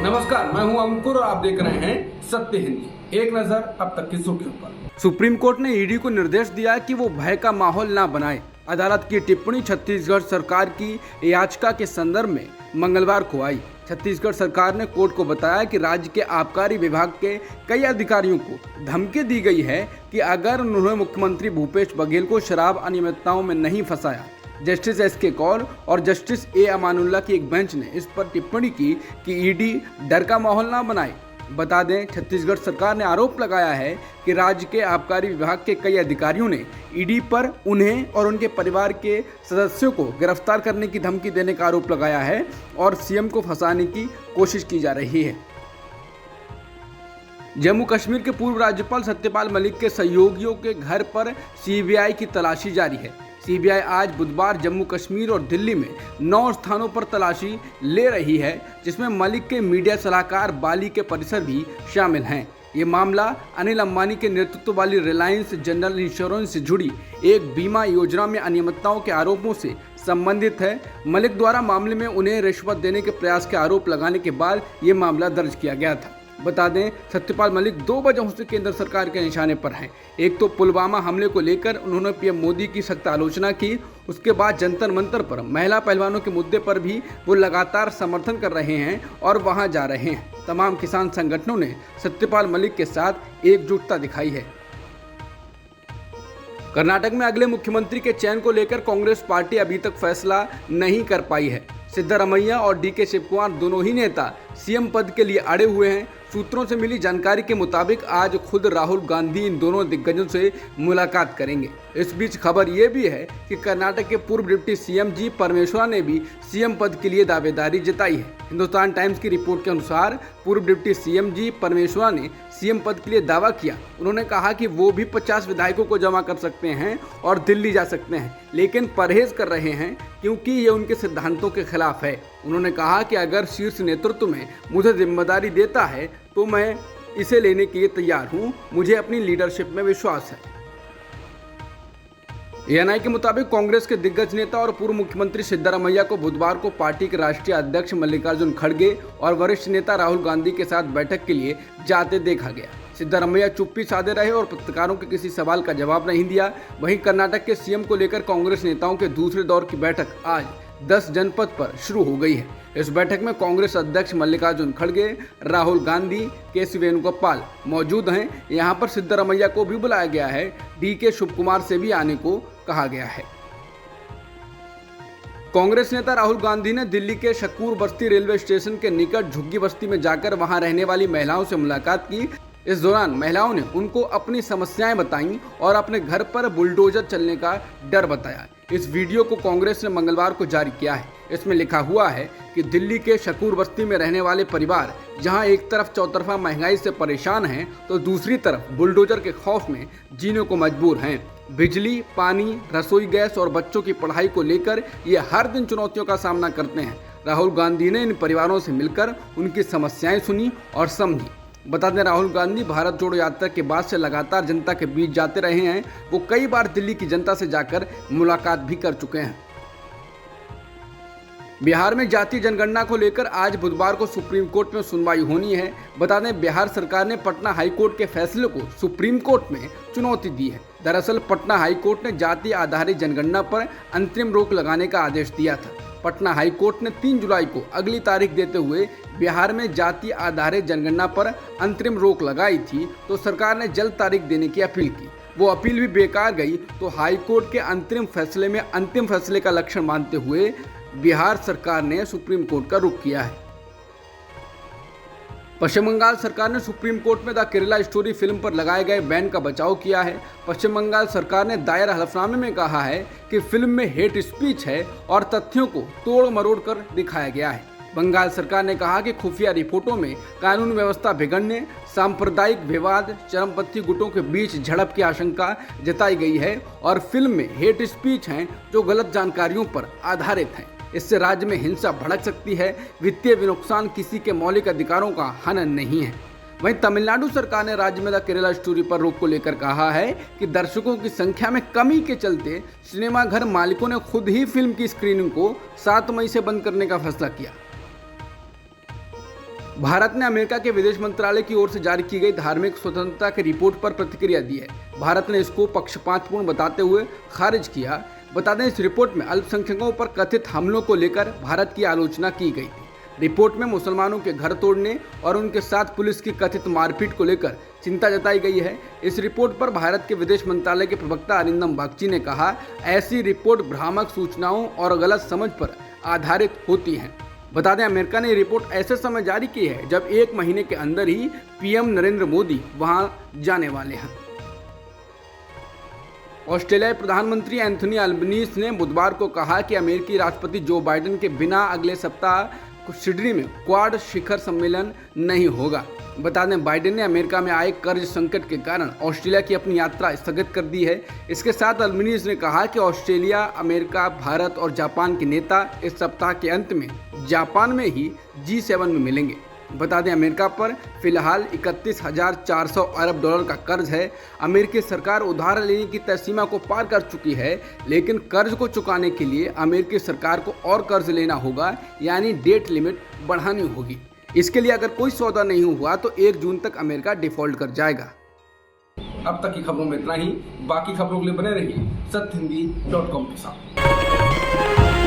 नमस्कार, मैं हूं अंकुर और आप देख रहे हैं सत्य हिंदी। एक नजर अब तक की सुर्खियों पर। सुप्रीम कोर्ट ने ईडी को निर्देश दिया कि वो भय का माहौल ना बनाए। अदालत की टिप्पणी छत्तीसगढ़ सरकार की याचिका के संदर्भ में मंगलवार को आई। छत्तीसगढ़ सरकार ने कोर्ट को बताया कि राज्य के आबकारी विभाग के कई अधिकारियों को धमकी दी गई है कि अगर उन्होंने मुख्यमंत्री भूपेश बघेल को शराब अनियमितताओं में नहीं फंसाया। Justice SK. कौल और जस्टिस ए. अमानुल्लाह की एक बेंच ने इस पर टिप्पणी की कि ईडी डर का माहौल ना बनाए। बता दें, छत्तीसगढ़ सरकार ने आरोप लगाया है कि राज्य के आबकारी विभाग के कई अधिकारियों ने ईडी पर उन्हें और उनके परिवार के सदस्यों को गिरफ्तार करने की धमकी देने का आरोप लगाया है और सीएम को फंसाने की कोशिश की जा रही है। जम्मू कश्मीर के पूर्व राज्यपाल सत्यपाल मलिक के सहयोगियों के घर पर सीबीआई की तलाशी जारी है। सीबीआई आज बुधवार जम्मू कश्मीर और दिल्ली में 9 स्थानों पर तलाशी ले रही है, जिसमें मलिक के मीडिया सलाहकार बाली के परिसर भी शामिल हैं। ये मामला अनिल अंबानी के नेतृत्व वाली रिलायंस जनरल इंश्योरेंस से जुड़ी एक बीमा योजना में अनियमितताओं के आरोपों से संबंधित है। मलिक द्वारा मामले में उन्हें रिश्वत देने के प्रयास के आरोप लगाने के बाद ये मामला दर्ज किया गया था। बता दें, सत्यपाल मलिक 2 वजहों से केंद्र सरकार के निशाने पर हैं। एक तो पुलवामा हमले को लेकर उन्होंने पीएम मोदी की सख्त आलोचना की। उसके बाद जंतर मंतर पर महिला पहलवानों के मुद्दे पर भी वो लगातार समर्थन कर रहे हैं और वहां जा रहे हैं। तमाम किसान संगठनों ने सत्यपाल मलिक के साथ एकजुटता दिखाई है। कर्नाटक में अगले मुख्यमंत्री के चयन को लेकर कांग्रेस पार्टी अभी तक फैसला नहीं कर पाई है। सिद्धरामैया और डी.के. शिवकुमार दोनों ही नेता सीएम पद के लिए अड़े हुए हैं। सूत्रों से मिली जानकारी के मुताबिक आज खुद राहुल गांधी इन दोनों दिग्गजों से मुलाकात करेंगे। इस बीच खबर ये भी है कि कर्नाटक के पूर्व डिप्टी सीएम जी परमेश्वरा ने भी सीएम पद के लिए दावेदारी जताई है। हिंदुस्तान टाइम्स की रिपोर्ट के अनुसार पूर्व डिप्टी सीएम जी परमेश्वरा ने सीएम पद के लिए दावा किया। उन्होंने कहा कि वो भी 50 विधायकों को जमा कर सकते हैं और दिल्ली जा सकते हैं, लेकिन परहेज कर रहे हैं क्योंकि ये उनके सिद्धांतों के खिलाफ है। उन्होंने कहा कि अगर शीर्ष नेतृत्व में मुझे जिम्मेदारी देता है तो मैं इसे लेने के लिए तैयार हूं। मुझे अपनी लीडरशिप में विश्वास है। एएनआई के मुताबिक कांग्रेस के दिग्गज नेता और पूर्व मुख्यमंत्री सिद्धरामैया को बुधवार को पार्टी के राष्ट्रीय अध्यक्ष मल्लिकार्जुन खड़गे और वरिष्ठ नेता राहुल गांधी के साथ बैठक के लिए जाते देखा गया। सिद्धरामैया चुप्पी साधे रहे और पत्रकारों के किसी सवाल का जवाब नहीं दिया। वहीं कर्नाटक के सीएम को लेकर कांग्रेस नेताओं के दूसरे दौर की बैठक आज 10 जनपद पर शुरू हो गई है। इस बैठक में कांग्रेस अध्यक्ष मल्लिकार्जुन खड़गे, राहुल गांधी, के.सी. वेणुगोपाल मौजूद हैं। यहां पर सिद्धरामैया को भी बुलाया गया है। डी.के. शिवकुमार से भी आने को कहा गया है। कांग्रेस नेता राहुल गांधी ने दिल्ली के शकूर बस्ती रेलवे स्टेशन के निकट झुग्गी बस्ती में जाकर वहां रहने वाली महिलाओं से मुलाकात की। इस दौरान महिलाओं ने उनको अपनी समस्याएं बताईं और अपने घर पर बुलडोजर चलने का डर बताया। इस वीडियो को कांग्रेस ने मंगलवार को जारी किया है। इसमें लिखा हुआ है कि दिल्ली के शकूर बस्ती में रहने वाले परिवार जहां एक तरफ चौतरफा महंगाई से परेशान हैं, तो दूसरी तरफ बुलडोजर के खौफ में जीने को मजबूर हैं। बिजली, पानी, रसोई गैस और बच्चों की पढ़ाई को लेकर ये हर दिन चुनौतियों का सामना करते हैं। राहुल गांधी ने इन परिवारों से मिलकर उनकी समस्याएं सुनी और समझी। बता दें, राहुल गांधी भारत जोड़ो यात्रा के बाद से लगातार जनता के बीच जाते रहे हैं। वो कई बार दिल्ली की जनता से जाकर मुलाकात भी कर चुके हैं। बिहार में जातीय जनगणना को लेकर आज बुधवार को सुप्रीम कोर्ट में सुनवाई होनी है। बता दें, बिहार सरकार ने पटना हाईकोर्ट के फैसले को सुप्रीम कोर्ट में चुनौती दी है। दरअसल पटना हाईकोर्ट ने जाति आधारित जनगणना पर अंतरिम रोक लगाने का आदेश दिया था। पटना हाईकोर्ट ने 3 जुलाई को अगली तारीख देते हुए बिहार में जाति आधारित जनगणना पर अंतरिम रोक लगाई थी, तो सरकार ने जल्द तारीख देने की अपील की। वो अपील भी बेकार गई, तो हाईकोर्ट के अंतरिम फैसले में अंतिम फैसले का लक्षण मानते हुए बिहार सरकार ने सुप्रीम कोर्ट का रुख किया है। पश्चिम बंगाल सरकार ने सुप्रीम कोर्ट में द केरला स्टोरी फिल्म पर लगाए गए बैन का बचाव किया है। पश्चिम बंगाल सरकार ने दायर हलफनामे में कहा है कि फिल्म में हेट स्पीच है और तथ्यों को तोड़ मरोड़ कर दिखाया गया है। बंगाल सरकार ने कहा कि खुफिया रिपोर्टों में कानून व्यवस्था बिगड़ने, सांप्रदायिक विवाद, चरमपंथी गुटों के बीच झड़प की आशंका जताई गई है और फिल्म में हेट स्पीच हैं जो गलत जानकारियों पर आधारित हैं। इससे राज्य में हिंसा भड़क सकती है। वित्तीय नुकसान किसी के मौलिक अधिकारों का हनन नहीं है। वहीं तमिलनाडु सरकार ने राज्य में द केरला स्टोरी पर रोक को लेकर कहा है कि दर्शकों की संख्या में कमी के चलते सिनेमाघर मालिकों ने खुद ही फिल्म की स्क्रीनिंग को 7 मई से बंद करने का फैसला किया। भारत ने अमेरिका के विदेश मंत्रालय की ओर से जारी की गई धार्मिक स्वतंत्रता की रिपोर्ट पर प्रतिक्रिया दी है। भारत ने इसको पक्षपातपूर्ण बताते हुए खारिज किया। बता दें, इस रिपोर्ट में अल्पसंख्यकों पर कथित हमलों को लेकर भारत की आलोचना की गई थी। रिपोर्ट में मुसलमानों के घर तोड़ने और उनके साथ पुलिस की कथित मारपीट को लेकर चिंता जताई गई है। इस रिपोर्ट पर भारत के विदेश मंत्रालय के प्रवक्ता अरिंदम बागची ने कहा, ऐसी रिपोर्ट भ्रामक सूचनाओं और गलत समझ पर आधारित होती हैं। बता दें, अमेरिका ने रिपोर्ट ऐसे समय जारी की है जब 1 महीने के अंदर ही पीएम नरेंद्र मोदी वहां जाने वाले हैं। ऑस्ट्रेलियाई प्रधानमंत्री एंथनी अल्बनीज ने बुधवार को कहा कि अमेरिकी राष्ट्रपति जो बाइडेन के बिना अगले सप्ताह सिडनी में क्वाड शिखर सम्मेलन नहीं होगा। बता दें, बाइडेन ने अमेरिका में आए कर्ज संकट के कारण ऑस्ट्रेलिया की अपनी यात्रा स्थगित कर दी है। इसके साथ अल्बनीज ने कहा कि ऑस्ट्रेलिया, अमेरिका, भारत और जापान के नेता इस सप्ताह के अंत में जापान में ही G7 में मिलेंगे। बता दें, अमेरिका पर फिलहाल 31,400 अरब डॉलर का कर्ज है। अमेरिकी सरकार उधार लेने की तय सीमा को पार कर चुकी है, लेकिन कर्ज को चुकाने के लिए अमेरिकी सरकार को और कर्ज लेना होगा, यानी डेट लिमिट बढ़ानी होगी। इसके लिए अगर कोई सौदा नहीं हुआ तो 1 जून तक अमेरिका डिफॉल्ट कर जाएगा। अब तक की खबरों में इतना ही। बाकी खबरों के लिए बने रहिए सत्यहिंदी.com के साथ।